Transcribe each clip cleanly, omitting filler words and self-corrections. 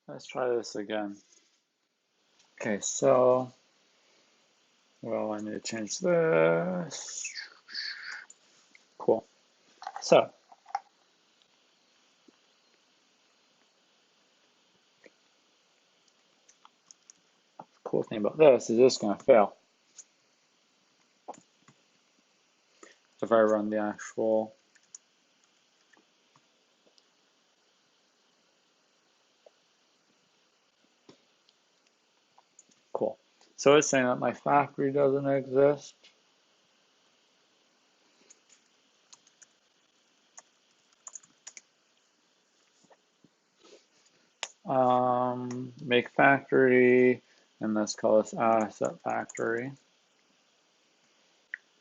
Let's try this again. Okay, so, well, I need to change this. Cool. So, cool thing about this is it's going to fail. So if I run the actual cool. So it's saying that my factory doesn't exist. Make factory, and let's call this asset factory.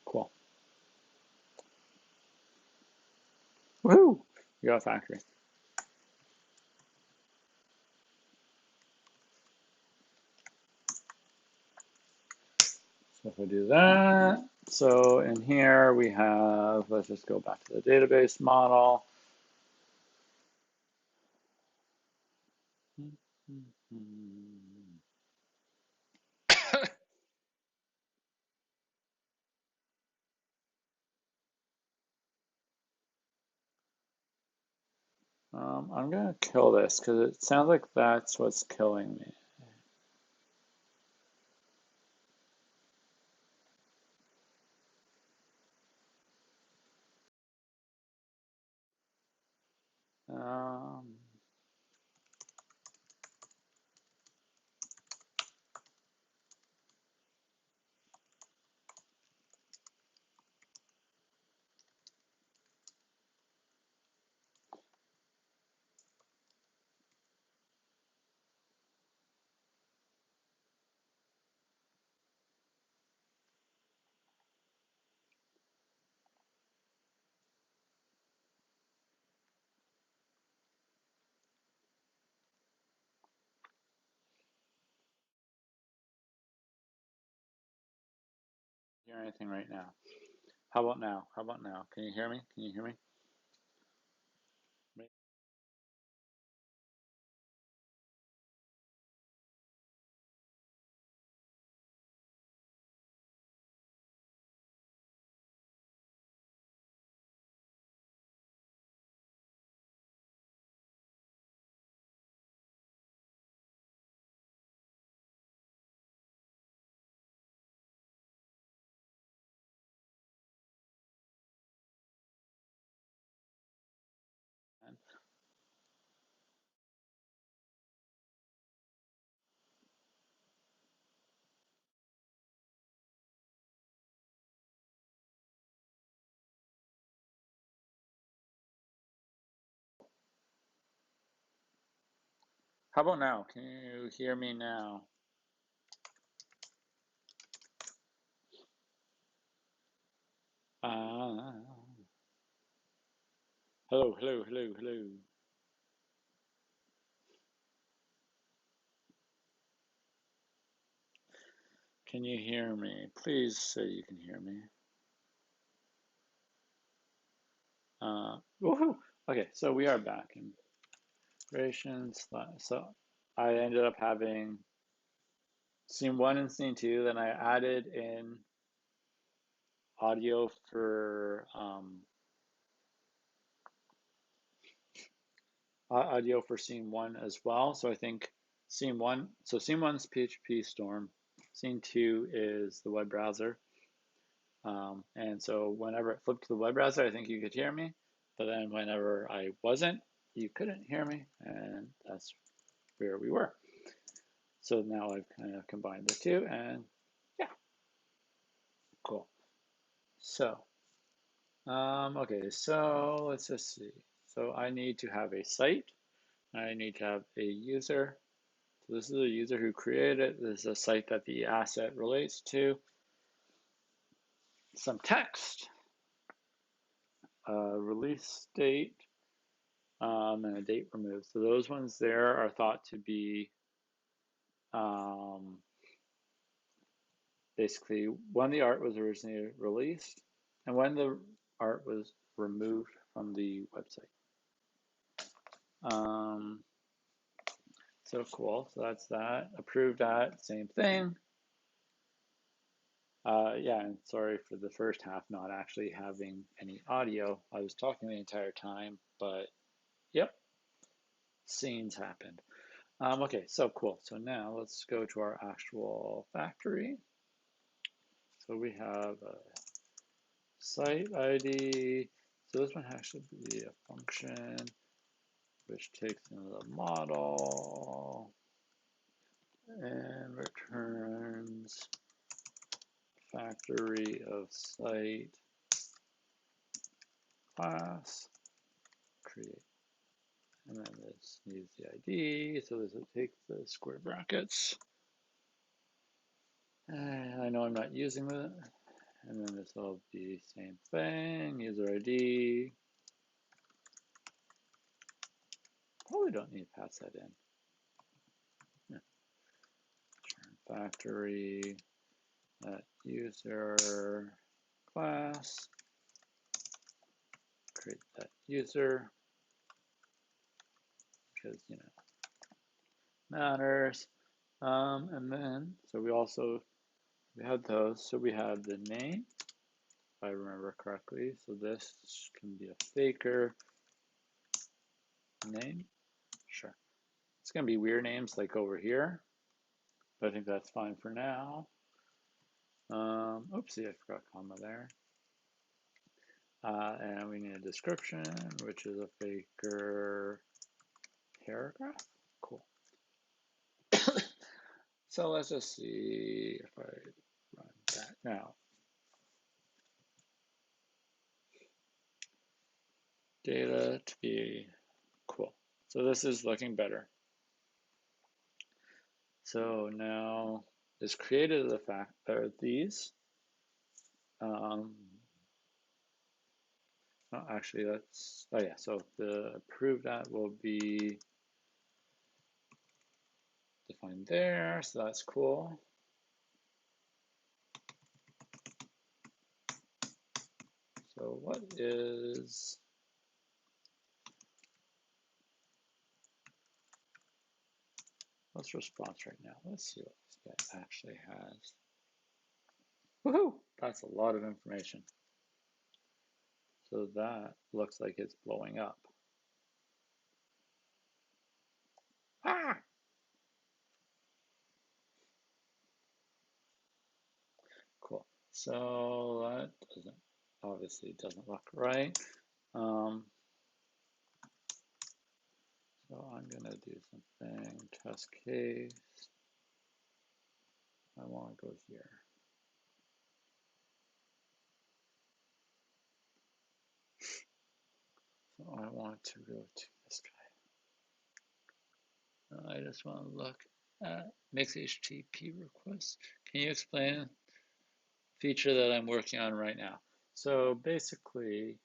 Cool. Woohoo! We got a factory. So if I do that, so in here we have, let's just go back to the database model. I'm gonna kill this because it sounds like that's what's killing me. Hear anything right now? How about now? How about now? Can you hear me? Can you hear me? How about now? Can you hear me now? Uh, hello, hello, hello, hello. Can you hear me? Please say you can hear me. Woohoo! Okay, so we are back in creations. So I ended up having scene one and scene two. Then I added in audio for scene one as well. So I think scene one. So scene one's PHP Storm. Scene two is the web browser. And so whenever it flipped to the web browser, I think you could hear me. But then whenever I wasn't, you couldn't hear me. And that's where we were. So now I've kind of combined the two, and yeah, cool. So, okay, so let's just see. So I need to have a site. I need to have a user. So this is a user who created it. This is a site that the asset relates to. Some text, release date, and a date removed. So those ones there are thought to be basically when the art was originally released and when the art was removed from the website. So cool. So that's that. Approved at, same thing. Yeah, and sorry for the first half not actually having any audio. I was talking the entire time, but yep, scenes happened. Okay, so cool. So now let's go to our actual factory. So we have a site ID. So this one has to be a function which takes in the model and returns factory of site class, create. And then this needs the ID, so this will take the square brackets. And I know I'm not using it. And then this will be same thing, user ID. Probably don't need to pass that in. Yeah. Factory, that user class, create that user, because, you know, matters. And then, so we had those. So we had the name, if I remember correctly. So this can be a faker name. Sure. It's going to be weird names like over here, but I think that's fine for now. Oopsie, I forgot comma there. And we need a description, which is a faker paragraph. Cool. So let's just see if I run that now. Data to be cool. So this is looking better. So now it's created the fact or these. Oh, actually, that's, oh yeah, so the approved at will be defined there, so that's cool. So what is, what's response right now? Let's see what this guy actually has. Woohoo! That's a lot of information. So that looks like it's blowing up. Ah! Cool. So that obviously doesn't look right. So I'm gonna do something, test case. I want to go here. So I want to go to this guy. I just want to look at makes HTTP requests. Can you explain the feature that I'm working on right now? So basically,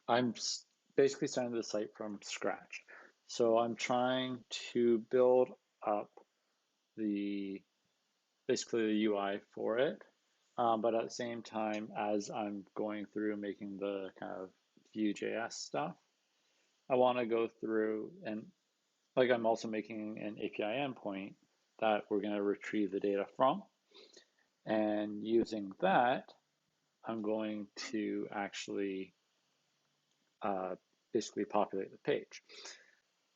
I'm basically starting the site from scratch. So I'm trying to build up the basically the UI for it. But at the same time, as I'm going through making the kind of Vue.js stuff, I want to go through and like I'm also making an API endpoint that we're going to retrieve the data from. And using that, I'm going to actually basically populate the page.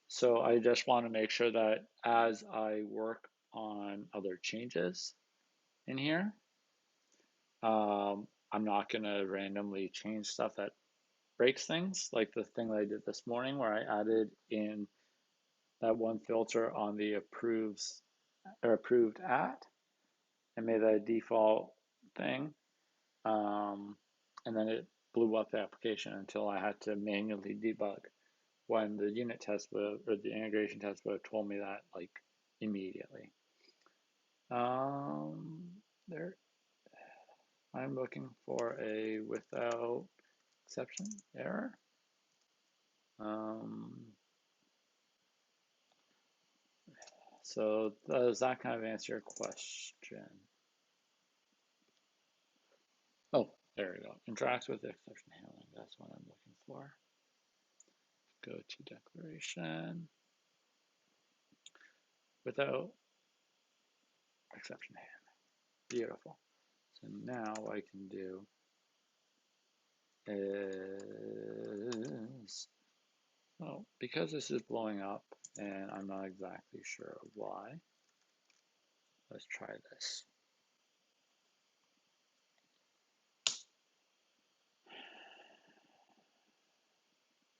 So I just want to make sure that as I work on other changes in here, I'm not going to randomly change stuff that breaks things, like the thing that I did this morning where I added in that one filter on the approves or approved at and made that a default thing. And then it blew up the application until I had to manually debug when the unit test would, or the integration test would have told me that like immediately. There, I'm looking for a without exception error. So does that kind of answer your question? Oh, there we go. Interact with exception handling. That's what I'm looking for. Go to declaration. without exception hand. Beautiful. So now what I can do is, well, because this is blowing up and I'm not exactly sure why, let's try this.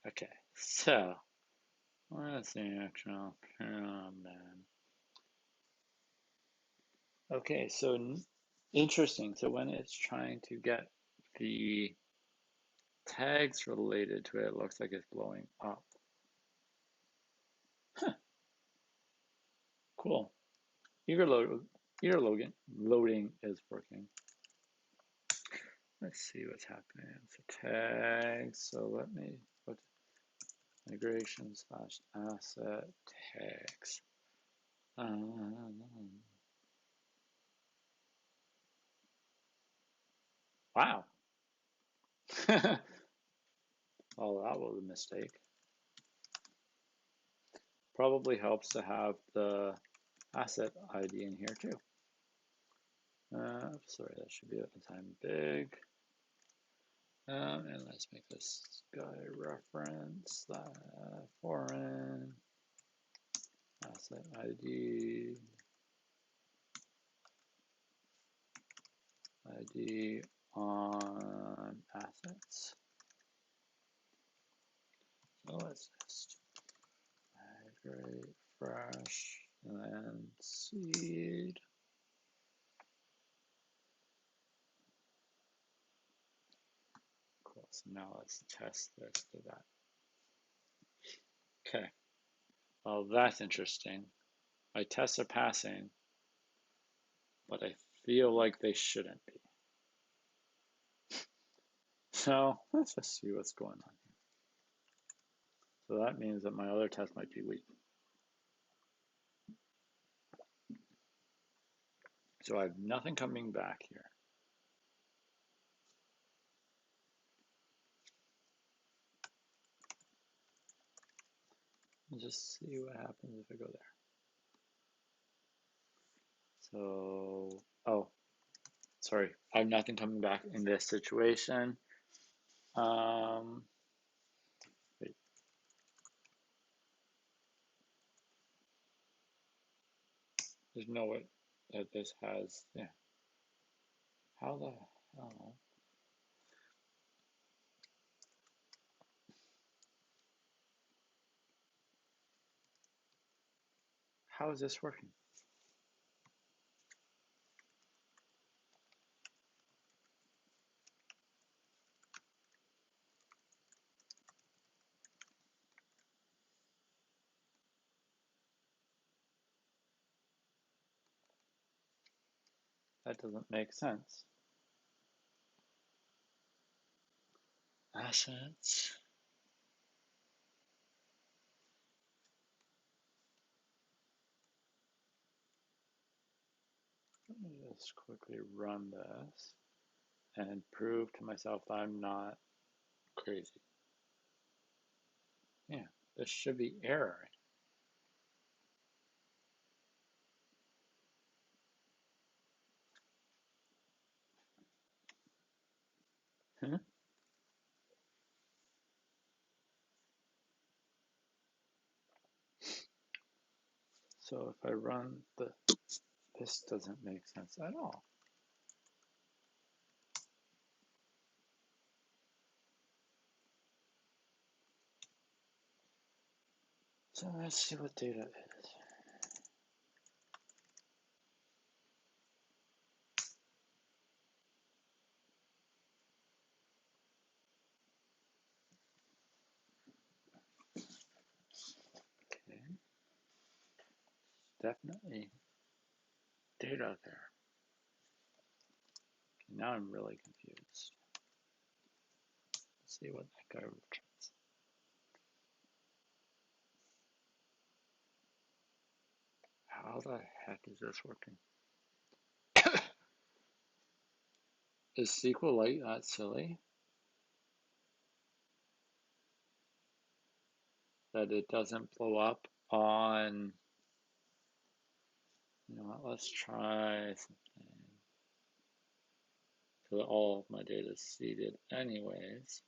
Okay, so let's see, actual, oh man. Okay, so interesting. So when it's trying to get the tags related to it, it looks like it's blowing up. Huh, cool. Eager loading is working. Let's see what's happening. So tags. So let me put migration slash asset tags. Wow. Oh, that was a mistake. Probably helps to have the asset ID in here too. Sorry, that should be at the time big. And let's make this guy reference foreign asset ID on assets. So let's just migrate fresh and then seed. Cool. So now let's test this to that. Okay. Well, that's interesting. My tests are passing, but I feel like they shouldn't be. So let's just see what's going on here. So that means that my other test might be weak. So I have nothing coming back here. Let's just see what happens if I go there. So, oh, sorry, I have nothing coming back in this situation. Wait. There's no way that this has, yeah. How the hell? How is this working? That doesn't make sense. Assets. Let me just quickly run this and prove to myself that I'm not crazy. Yeah, this should be erroring. Huh? So if I run this doesn't make sense at all. So let's see what data is. Okay, definitely data there. Okay, now I'm really confused. Let's see what that guy returns. How the heck is this working? Is SQLite that silly? That it doesn't blow up on You know what, let's try something. Because all of my data is seeded anyways.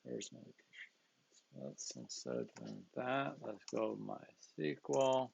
Where's my location? Let's, instead of doing that, let's go MySQL.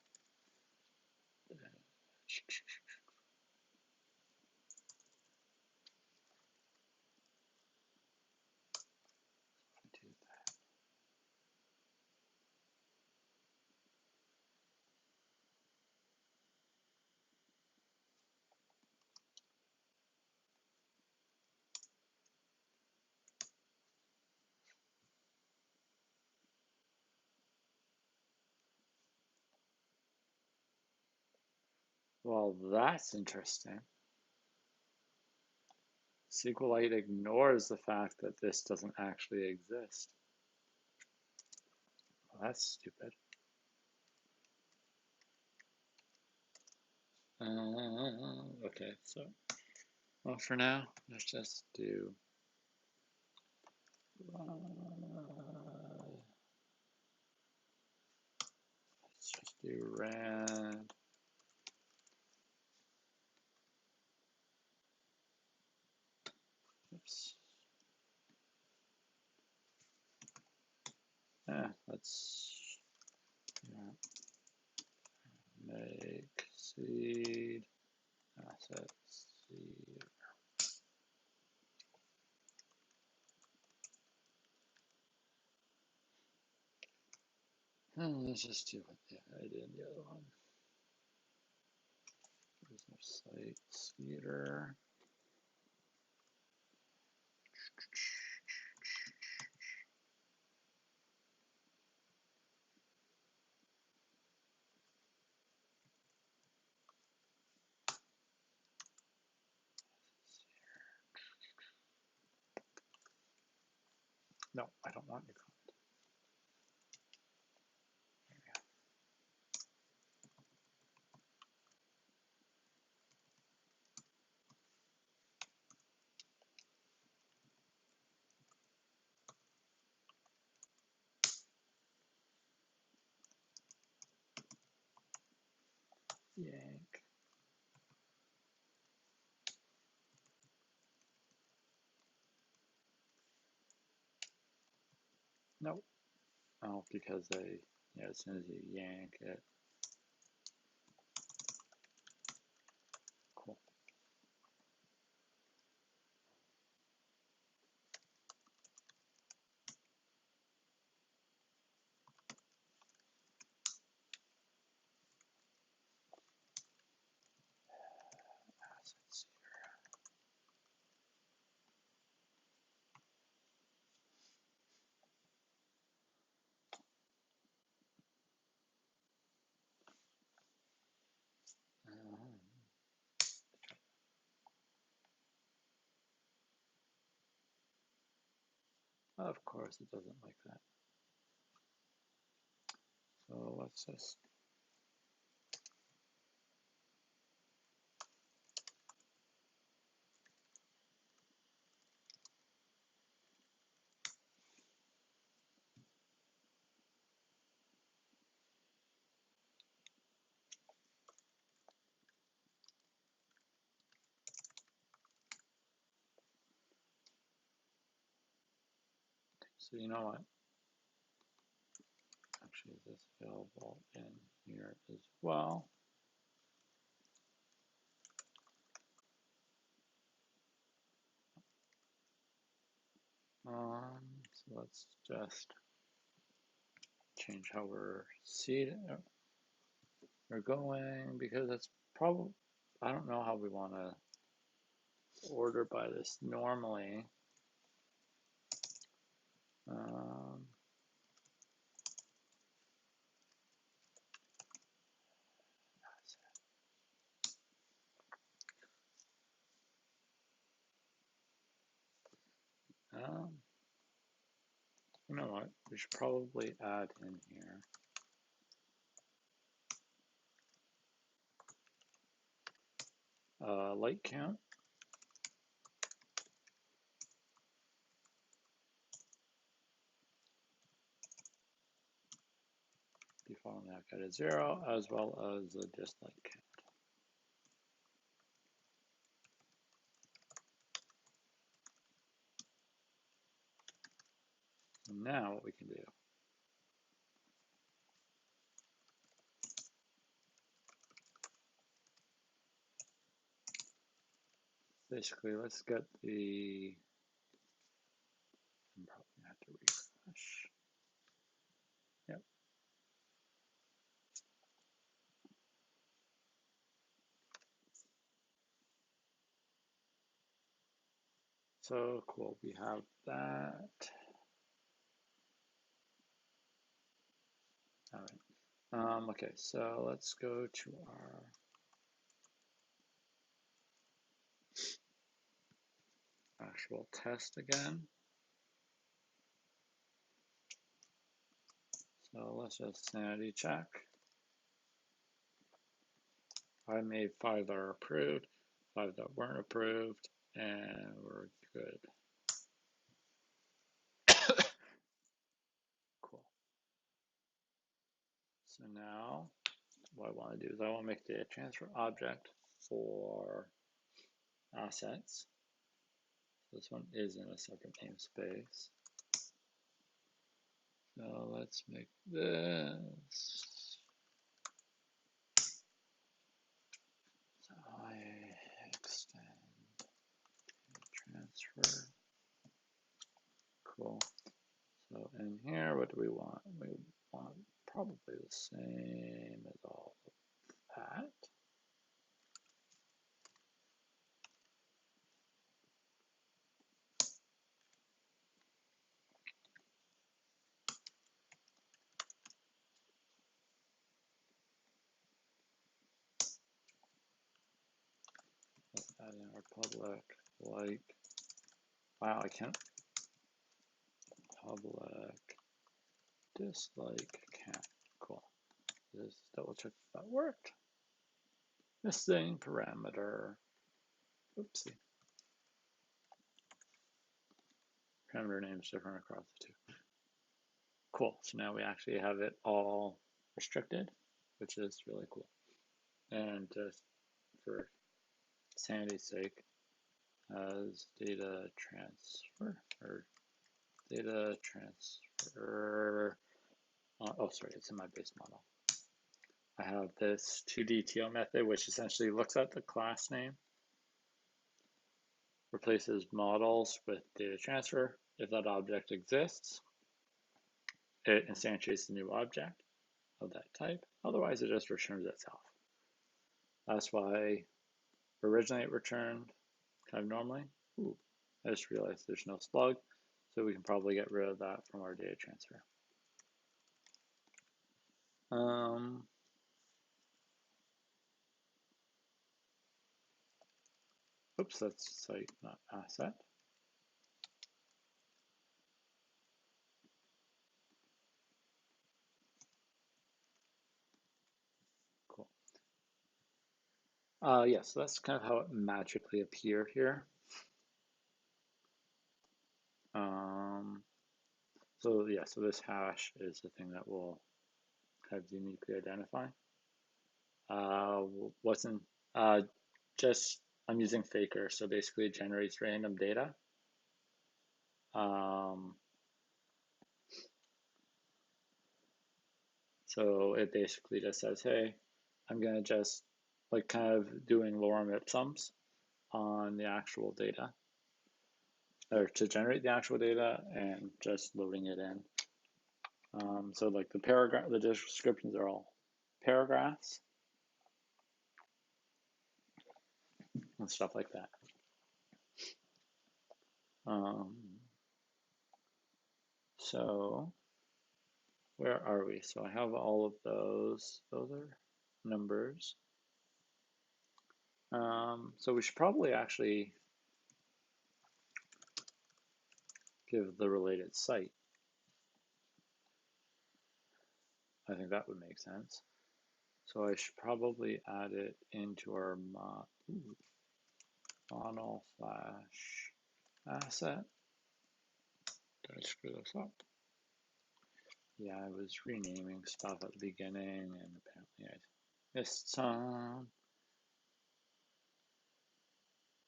Well, that's interesting. SQLite ignores the fact that this doesn't actually exist. Well, that's stupid. Okay, so, well, for now, let's just do rand. Oops. Let's make seed asset seed. Let's just do what I did in the other one. There's our site seeder. No, I don't want your comment. Yank. Nope. Oh, because they, yeah, as soon as you yank it. Cool. Assets Of course, it doesn't like that. So let's just so you know what? Actually, this available in here as well. So let's just change how we're going because it's probably, I don't know how we want to order by this normally. Um, you know what? We should probably add in here. Light count. default now get a 0 as well as a dislike count. And now what we can do, basically let's get the, I'm probably gonna have to refresh. Yep. So cool, we have that. All right. Okay, so let's go to our actual test again. So let's just sanity check. I made 5 that are approved, 5 that weren't approved, and we're good. Cool. So now what I want to do is I want to make the data transfer object for assets. This one is in a separate namespace. So let's make this. So I extend transfer. Cool. So in here, what do we want? We want probably the same as all of that. Let's add in our public, like, wow, I can't, public, dislike, can't, cool. Just double check if that worked. Missing parameter, oopsie. Parameter names different across the two. Cool, so now we actually have it all restricted, which is really cool. And just for sanity's sake, as data transfer or data transfer. Oh, sorry, it's in my base model. I have this 2DTO method, which essentially looks at the class name, replaces models with data transfer. If that object exists, it instantiates the new object of that type. Otherwise, it just returns itself. That's why originally it returned kind of normally. Ooh, I just realized there's no slug, so we can probably get rid of that from our data transfer. Oops, that's site, not asset. Cool. Yeah, so that's kind of how it magically appeared here. So yeah, so this hash is the thing that will kind of uniquely identify. What's in, just, I'm using Faker, so basically it generates random data. So it basically just says, hey, I'm gonna just like kind of doing lorem ipsums on the actual data, or to generate the actual data and just loading it in. So like the paragraph, the descriptions are all paragraphs and stuff like that. So where are we? So I have all of those. Those are numbers. So we should probably actually give the related site. I think that would make sense. So I should probably add it into our model / asset. Did I screw this up? Yeah, I was renaming stuff at the beginning, and apparently I missed some.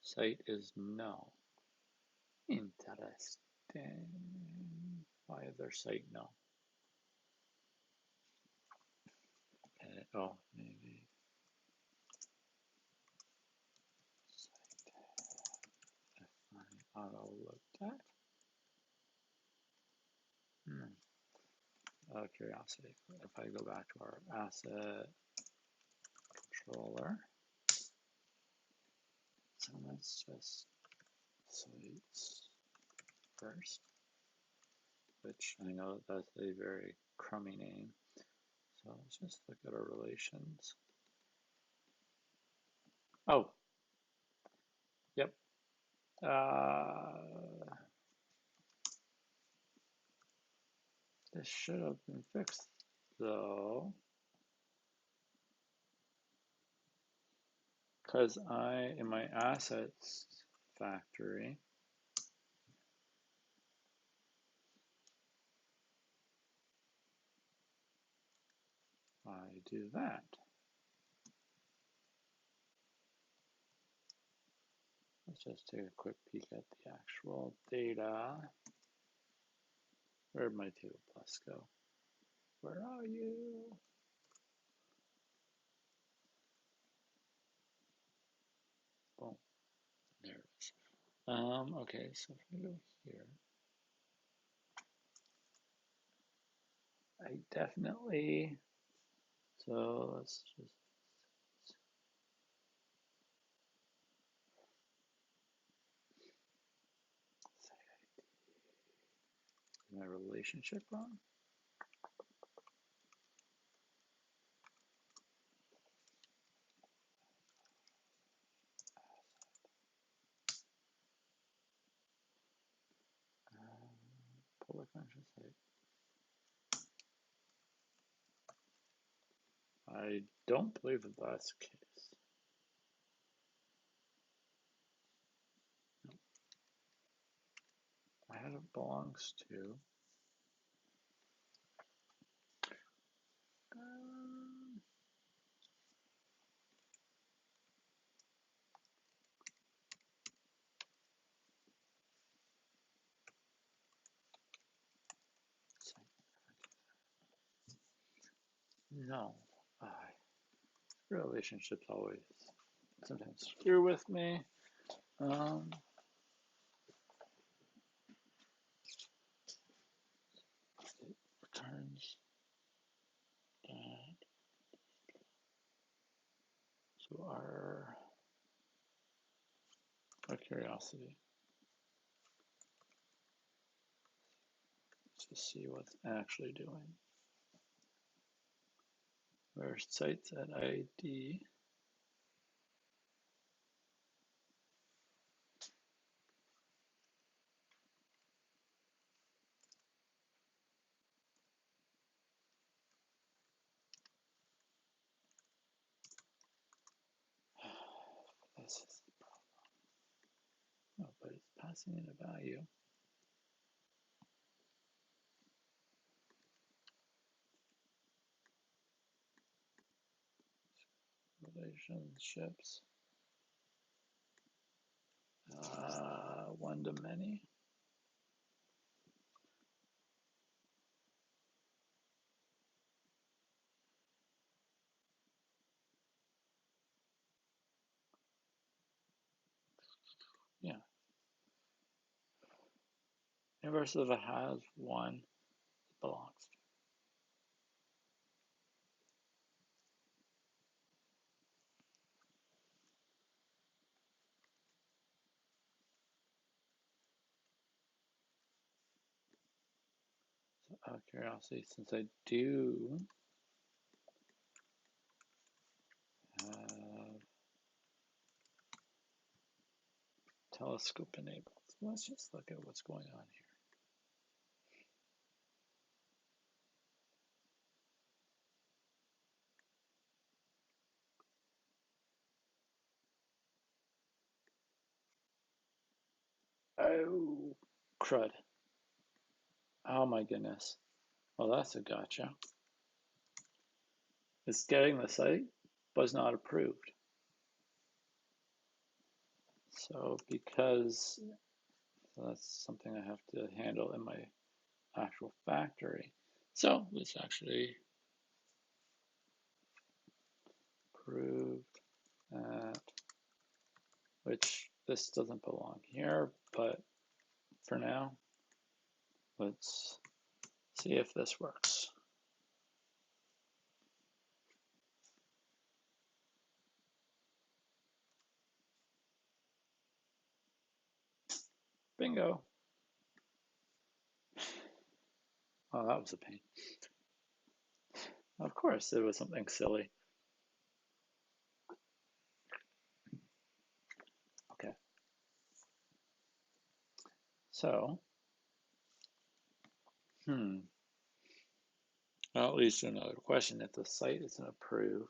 Site is no. Interesting. Why is their site no? Oh, maybe site auto looked at. Out of curiosity, if I go back to our asset controller, so let's just sites first, which I know that's a very crummy name. So let's just look at our relations. Oh, yep. This should have been fixed though, because in my assets factory, I do that. Let's just take a quick peek at the actual data. Where'd my table plus go? Where are you? Boom. There it is. Okay, so if we go here, I definitely, so let's just say my relationship wrong. Public function site. I don't believe that that's the case. I had it belongs to. Um, no, relationships always sometimes screw with me. It returns that. So our curiosity. Let's just see what's actually doing. Where sites at ID. This is the problem. No, but it's passing in a value. Relationships. One to many. Yeah. Inverse of it has one, it belongs to. So out of curiosity, since I do have telescope enabled, so let's just look at what's going on here. Oh, crud. Oh my goodness. Well, that's a gotcha. It's getting the site, but it's not approved. So because that's something I have to handle in my actual factory. So let's actually approved at, which this doesn't belong here, but for now, let's see if this works. Bingo. Oh, that was a pain. Of course, it was something silly. Okay. So, well, at least another question. If the site isn't approved,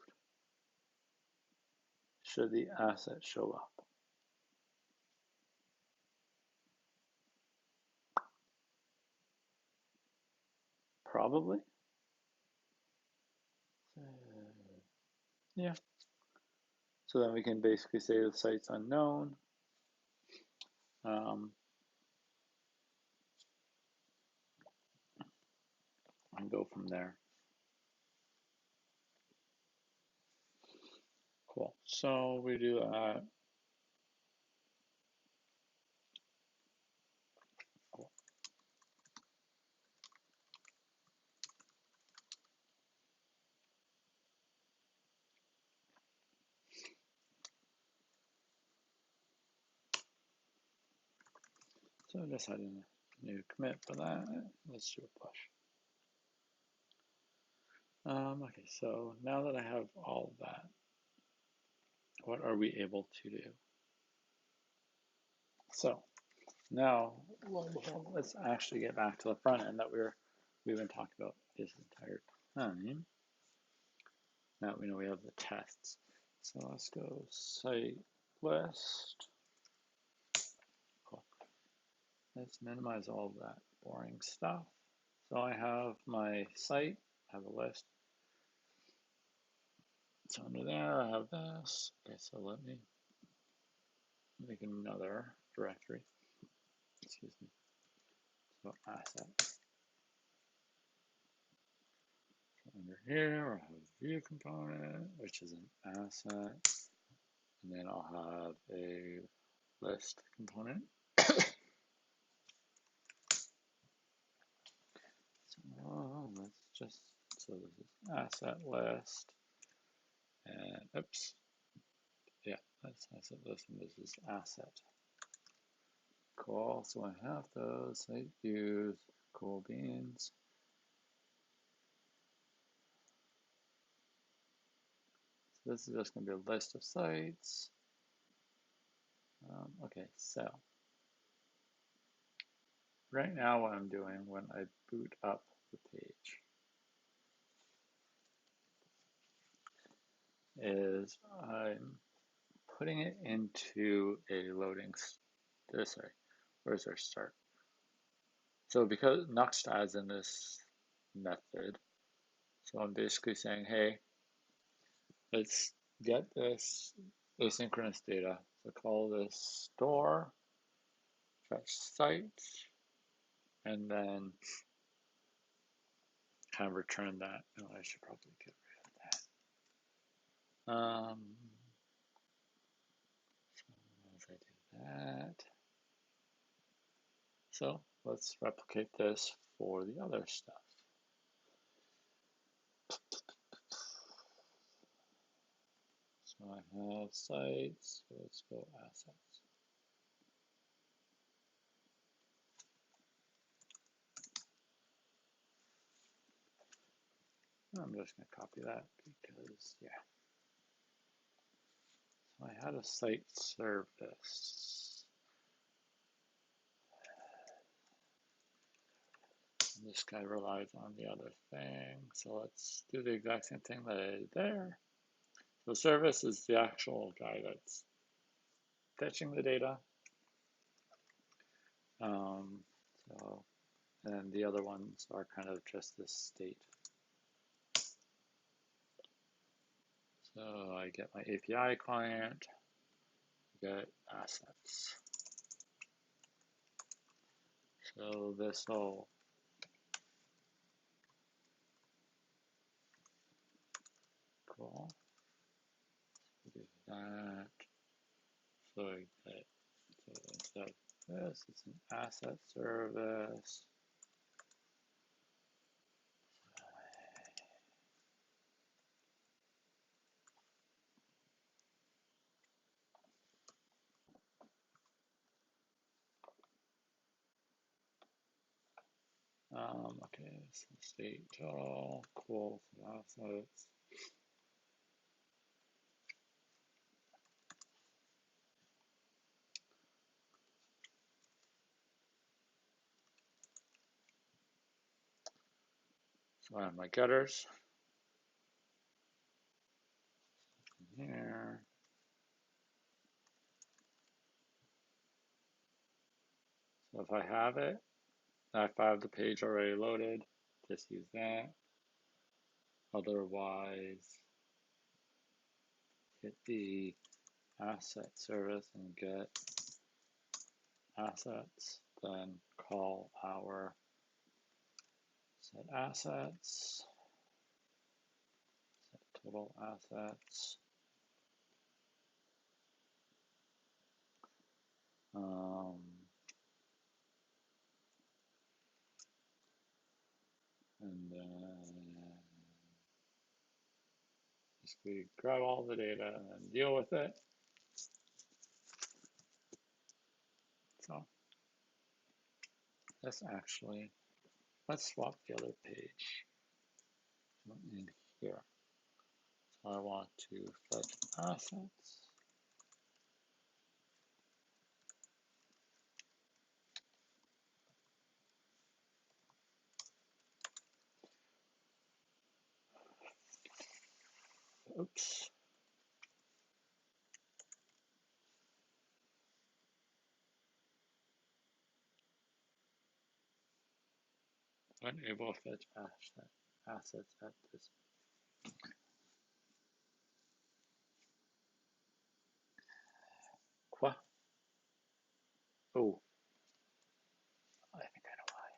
should the asset show up? Probably. Yeah. So then we can basically say the site's unknown. And go from there. Cool. So we do that. Cool. So I just had a new commit for that. Let's do a push. Okay, so now that I have all of that, what are we able to do? So now let's actually get back to the front end that we've been talking about this entire time. Now we know we have the tests. So let's go site list. Cool. Let's minimize all of that boring stuff. So I have my site, I have a list. So under there I have this. Okay, so let me make another directory. Excuse me. So asset. So under here I have a view component, which is an asset. And then I'll have a list component. So let's just, so this is asset list. And oops. Yeah, that's asset list, and this is asset. Cool. So I have those site views, cool beans. So this is just going to be a list of sites. Okay, so right now what I'm doing when I boot up the page is I'm putting it into a loading, sorry, where's our start? So because Nuxt adds in this method, so I'm basically saying, hey, let's get this asynchronous data. So call this store, fetch sites, and then kind of return that. Oh, I should probably get rid of that. So as I do that, so let's replicate this for the other stuff. So I have sites, so let's go assets. I'm just going to copy that because, yeah. So I had a site service. And this guy relies on the other thing. So let's do the exact same thing that I did there. So service is the actual guy that's fetching the data. So and the other ones are kind of just this state. So I get my API client, get assets. So this will cool. Do that. So I get, so instead of this, it's an asset service. Okay, so state total, cool, assets. So I have my getters here. So if I have it, if I have the page already loaded, just use that. Otherwise, hit the asset service and get assets, then call our set assets, set total assets. And then basically grab all the data and then deal with it. So let's actually, let's swap the other page in here. So I want to fetch assets. Oops. Unable to fetch assets at this. Quoi? Oh, I think I know why.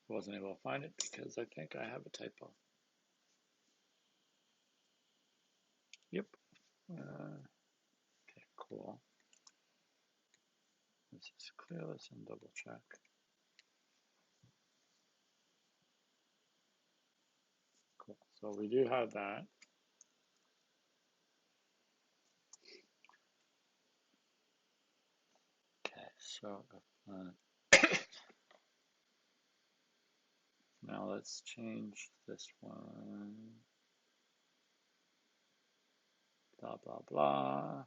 I wasn't able to find it because I think I have a typo. Yep. Okay, cool. Let's just clear this and double check. Cool. So we do have that. Okay, so now let's change this one. Blah, blah, blah.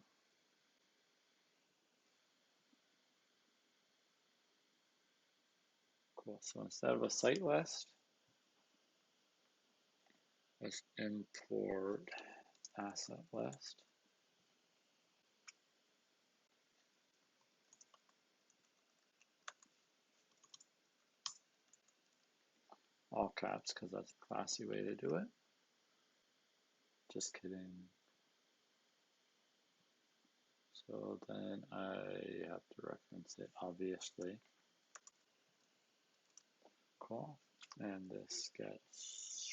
Cool. So instead of a site list, let's import asset list. All caps, because that's a classy way to do it. Just kidding. So then I have to reference it, obviously. Cool. And this gets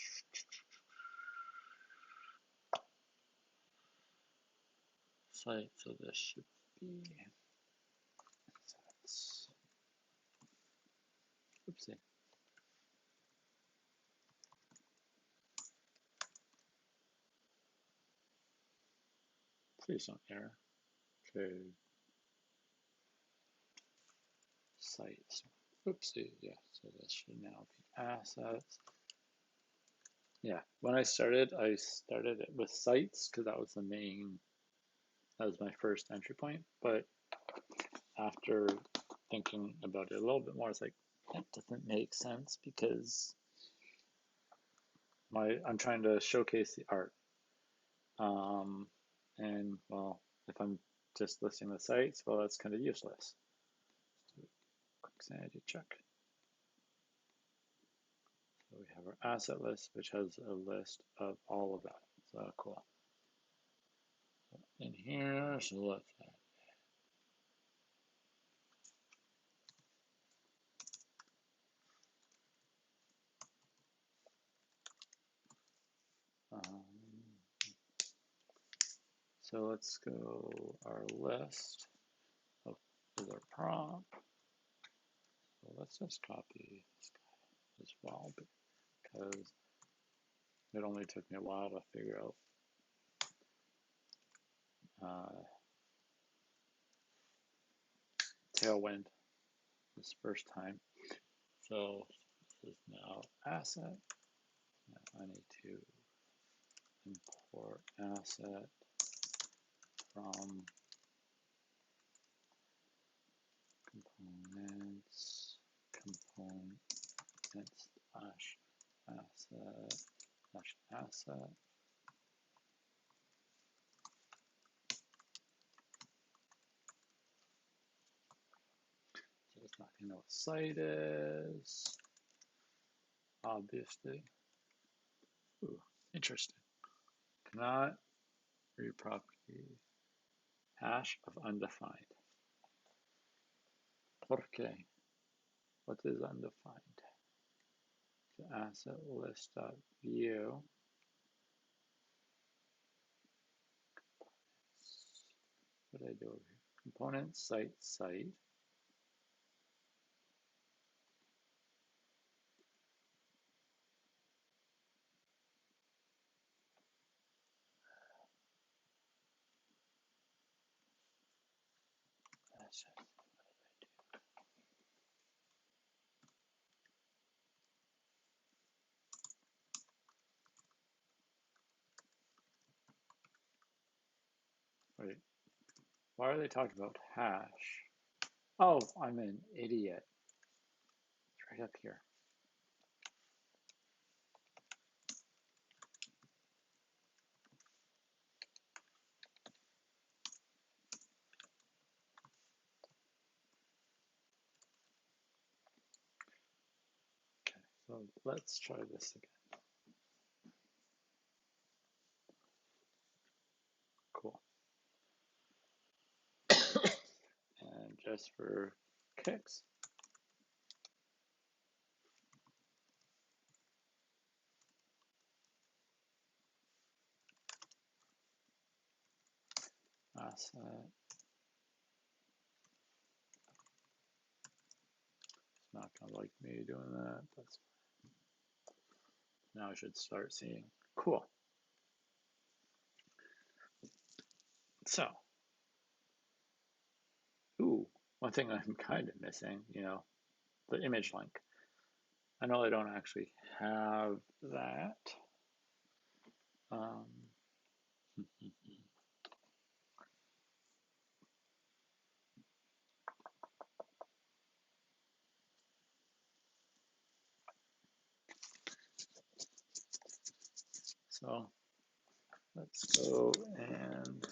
site, so this should be assets. Oopsie. Please don't error. Okay. Sites. Oopsie. Yeah. So this should now be assets. Yeah. When I started it with sites because that was the main. That was my first entry point. But after thinking about it a little bit more, it's like that doesn't make sense because I'm trying to showcase the art. And well, if I'm just listing the sites, well, that's kind of useless. Quick sanity check. we have our asset list, which has a list of all of that. So cool. In here, so let's add. So let's go our list of our prompt. So let's just copy this guy as well, because it only took me a while to figure out Tailwind this first time. So this is now asset. Now I need to import asset from components slash asset. So it's not going to know what site is, obviously. Ooh, interesting. Cannot read property hash of undefined. Okay, what is undefined? So asset list.view. What did I do over here? Component site. Wait, why are they talking about hash? Oh, I'm an idiot. It's right up here. Okay, so let's try this again. Cool. And just for kicks, asset. It's not gonna like me doing that. That's now I should start seeing. Cool. So, ooh, one thing I'm kind of missing, the image link. I know I don't actually have that. So let's go and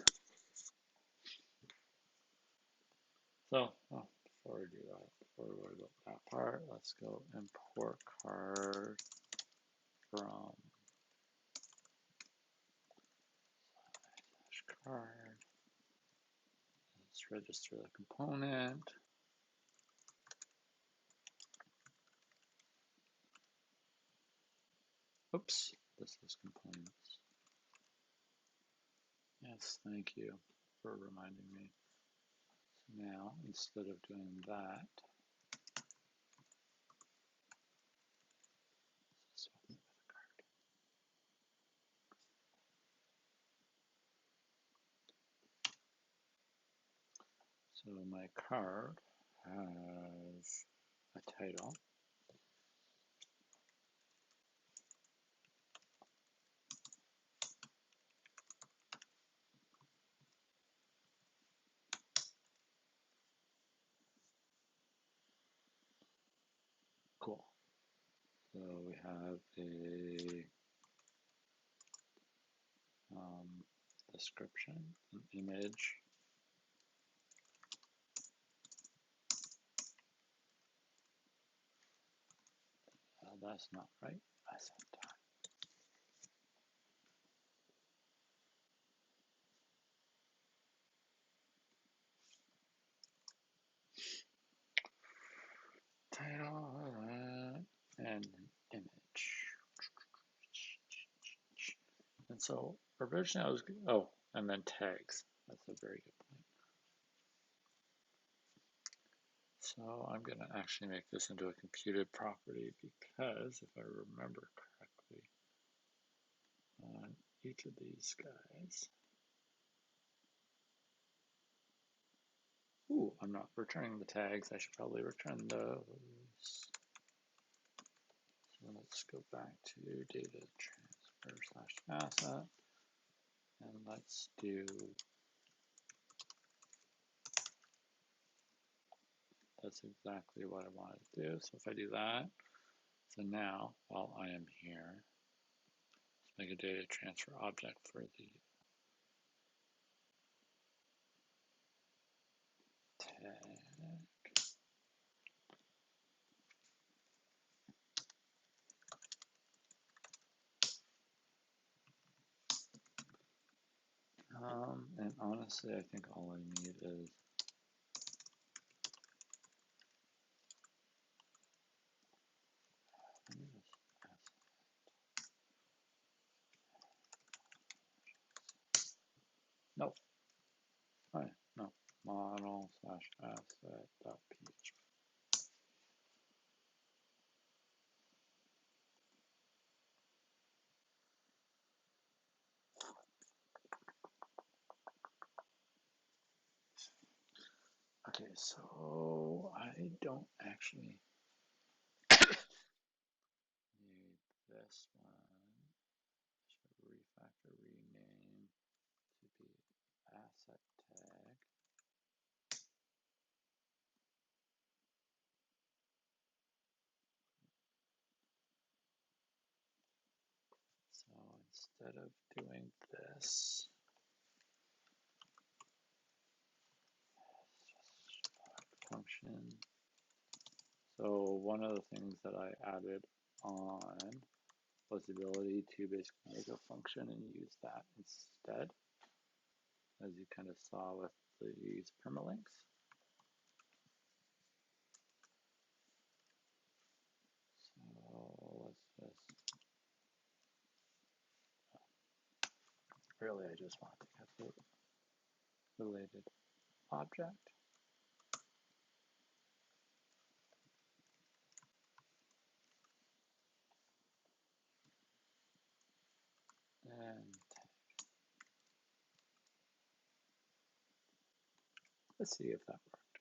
before we do that, before we worry about that part, let's go import card from card. Let's register the component. Oops, this is components. Yes, thank you for reminding me. So now, instead of doing that, so my card has a title. Cool. So we have a description, an image, that's not right. Asset tag. Title and image. And so originally I was, oh, and then tags. That's a very good point. So I'm going to actually make this into a computed property because if I remember correctly, on each of these guys, ooh, I'm not returning the tags. I should probably return those. So let's go back to data transfer / asset, and let's do, that's exactly what I wanted to do. So if I do that, so now while I am here, let's make a data transfer object for the tag. And honestly, I think all I need is nope. Right. No. Model / asset dot php. Okay, so I don't actually need this one. Should refactor rename to be asset tag. So instead of doing this, function. So one of the things that I added on was the ability to basically make a function and use that instead, as you kind of saw with these permalinks. So let's just, really I just want to get the related object. And let's see if that worked.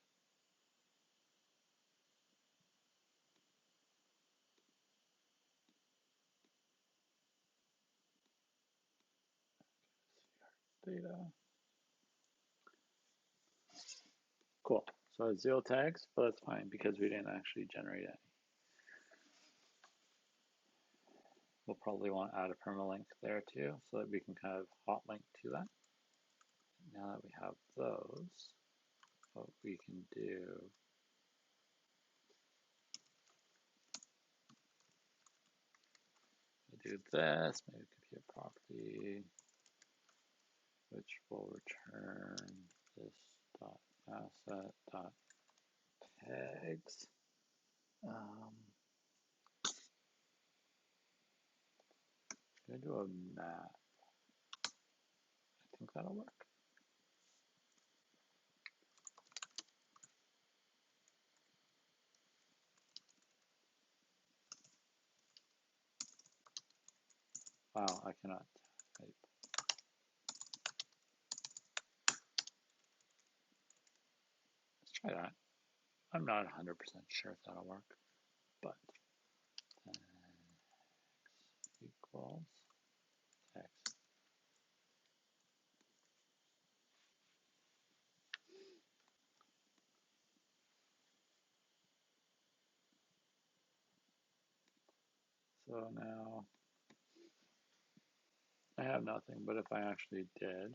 Data. Cool. So it's 0 tags, but that's fine because we didn't actually generate any. We'll probably want to add a permalink there too, so that we can kind of hot link to that. Now that we have those, what we can do this, maybe compute property, which will return this dot asset dot tags. I'm going to do a map. I think that'll work. Wow, I cannot type. Let's try that. I'm not 100% sure if that'll work, but x equals x. So now I have nothing, but if I actually did,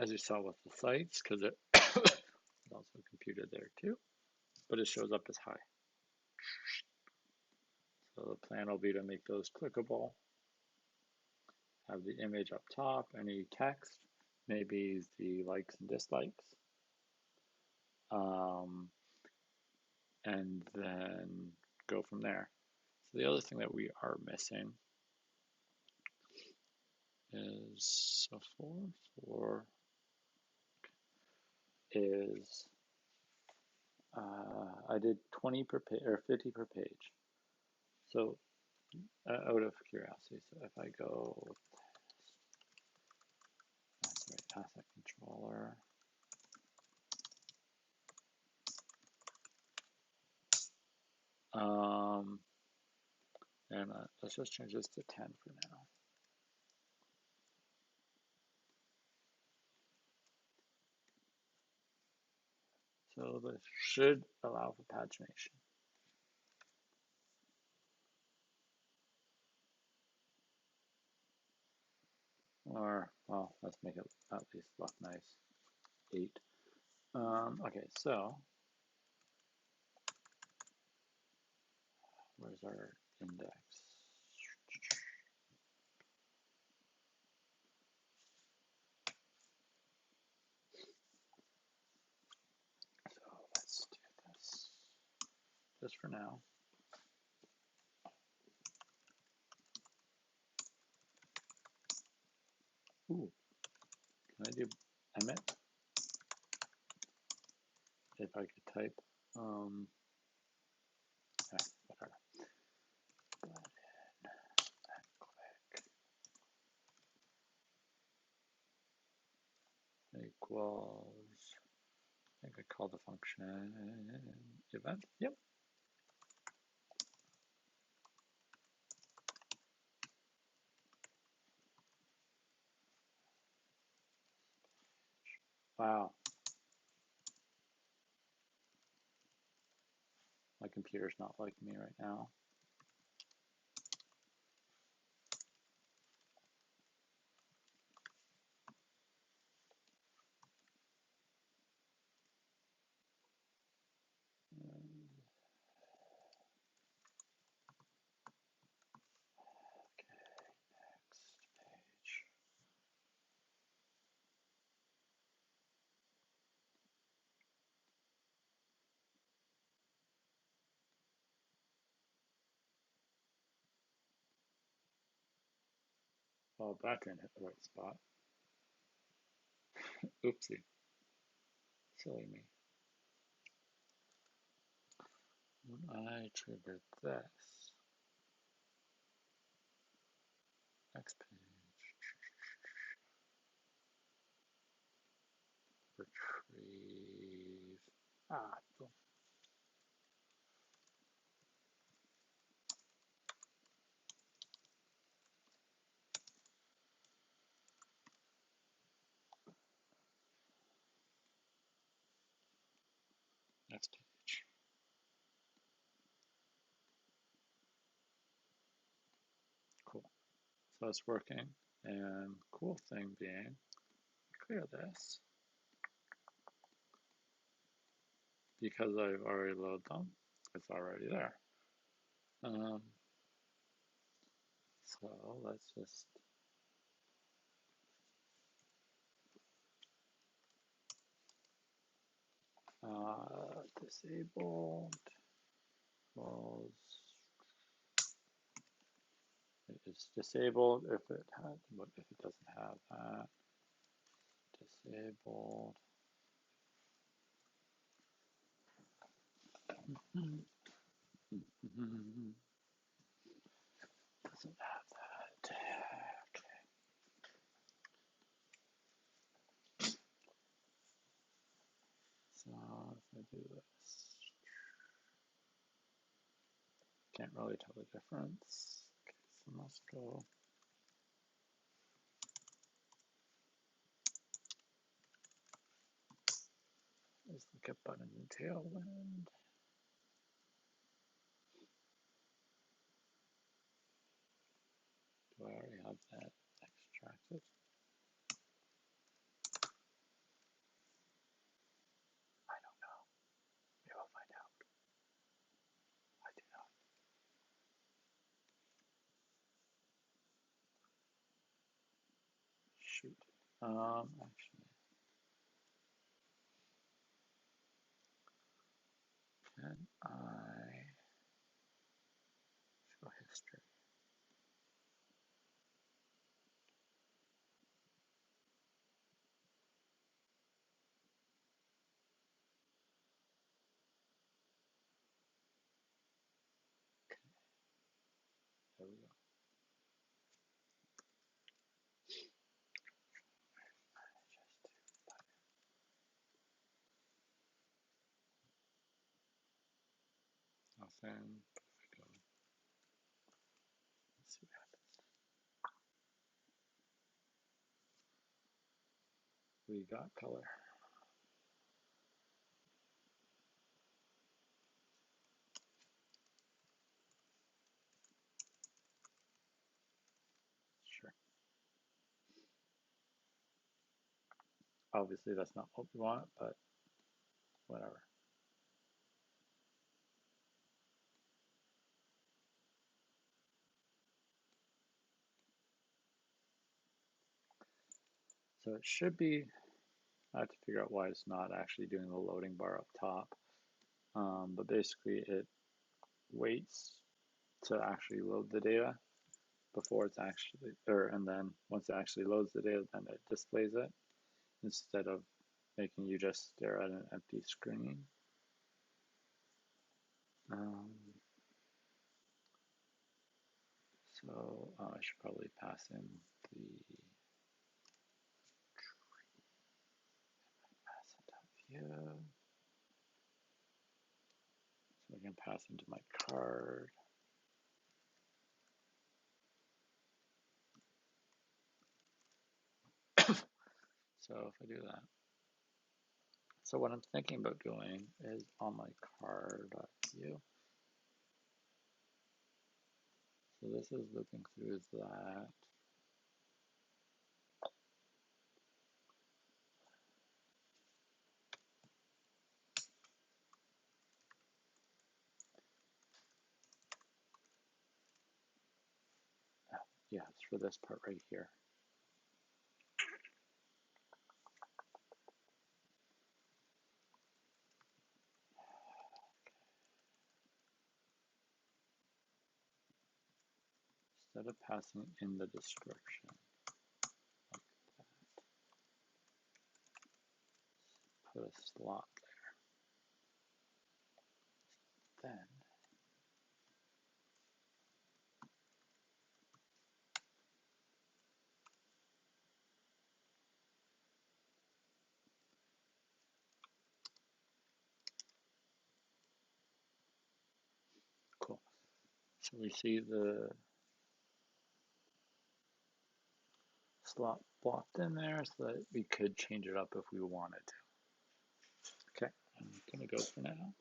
as you saw with the sites, because it was also computed there too. but it shows up as high. So the plan will be to make those clickable, have the image up top, any text, maybe the likes and dislikes, and then go from there. So the other thing that we are missing is, so 4 is, I did 20 per page or 50 per page. So out of curiosity, so if I go, asset controller, and let's just change this to 10 for now. So this should allow for pagination. Or, well, let's make it at least look nice. 8. Okay, so where's our index? So let's do this just for now. Ooh, can I do emit? If I could type, whatever. Equals, I think I called the function event. Yep. Wow. My computer's not liking me right now. Oh, that didn't hit the right spot. Oopsie. Silly me. When I trigger this, next page, retrieve, boom. Next page. Cool. So it's working. And cool thing being, clear this. Because I've already loaded them, it's already there. So let's just disabled equals, it's disabled if it has, what if it doesn't have that? Disabled. Doesn't have that. Okay. So if I do this, can't really tell the difference. Okay, so let's go. Is the get button in Tailwind? Do I already have that extracted? I don't know. We will find out. shoot. Actually, can I show history? There we go. Nothing. Let's see what happens. We got color. Sure. Obviously, that's not what we want, but whatever. So it should be, I have to figure out why it's not actually doing the loading bar up top. But basically it waits to actually load the data before it's actually, and then once it actually loads the data, then it displays it instead of making you just stare at an empty screen. So I should probably pass in the view. So I can pass into my card. So if I do that, so what I'm thinking about doing is on my card.view. So this is looking through that. Yeah, it's for this part right here. Instead of passing in the description, like that, put a slot there. Then cool. So we see the slot blocked in there so that we could change it up if we wanted to. Okay, I'm gonna go for now.